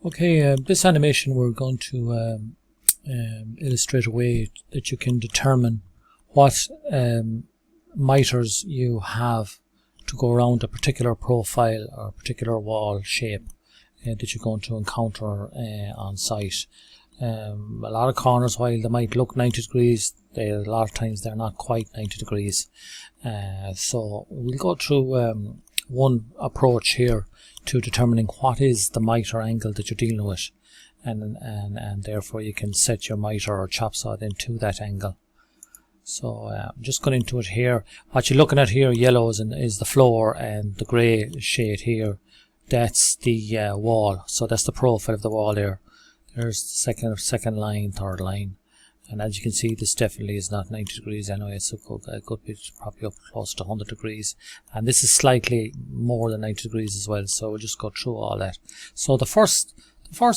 Okay, this animation we're going to illustrate a way that you can determine what mitres you have to go around a particular profile or a particular wall shape that you're going to encounter on site. A lot of corners, while they might look 90 degrees, a lot of times they're not quite 90 degrees. So we'll go through one approach here to determining what is the mitre angle that you're dealing with, and therefore you can set your mitre or chop saw into that angle. So I'm just going into it here. What you're looking at here, yellow, is the floor, and the grey shade here, that's the wall. So that's the profile of the wall there. There's the second line, third line, and as you can see, this definitely is not 90 degrees anyway. It's a good bit, probably up close to 100 degrees, and this is slightly more than 90 degrees as well. So we'll just go through all that. So the first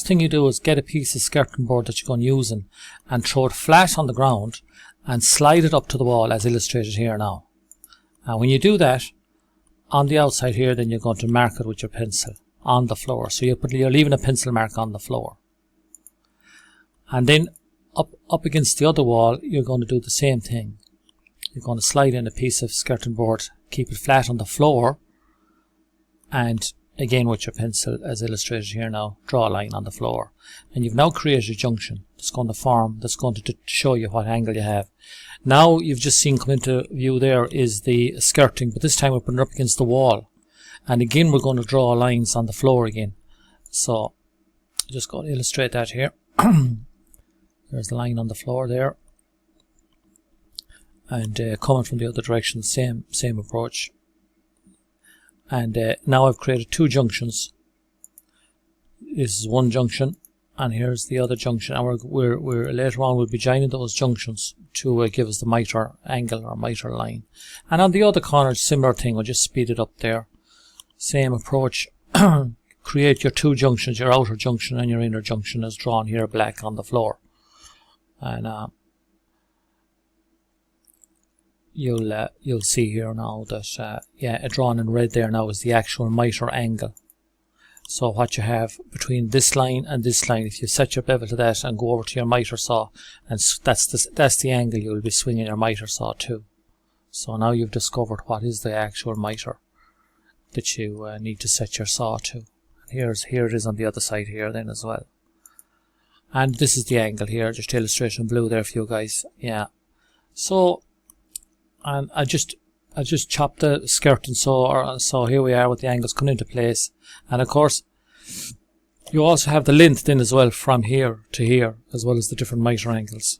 thing you do is get a piece of skirting board that you're going to use and throw it flat on the ground and slide it up to the wall as illustrated here now. And when you do that, on the outside here, then you're going to mark it with your pencil on the floor. So you're leaving a pencil mark on the floor. And then up against the other wall, you're going to do the same thing. You're going to slide in a piece of skirting board, keep it flat on the floor, and again with your pencil as illustrated here now, draw a line on the floor. And you've now created a junction that's going to form, that's going to show you what angle you have. Now you've just seen come into view there is the skirting, but this time we're putting it up against the wall. And again we're going to draw lines on the floor again. So just going to illustrate that here. There's the line on the floor there, and coming from the other direction, same approach. And now I've created two junctions. This is one junction, and here's the other junction. And we're later on we'll be joining those junctions to give us the mitre angle or mitre line. And on the other corner, similar thing. We'll just speed it up there. Same approach. Create your two junctions, your outer junction and your inner junction, as drawn here black on the floor. And you'll see here now that drawn in red there now is the actual mitre angle. So what you have between this line and this line, if you set your bevel to that and go over to your mitre saw, and that's the angle you'll be swinging your mitre saw to. So now you've discovered what is the actual mitre that you need to set your saw to. And here it is on the other side here then as well. And this is the angle here, just illustration blue there for you guys. Yeah. So, and I just chopped the skirt and so here we are with the angles coming into place. And of course, you also have the length then as well from here to here, as well as the different mitre angles.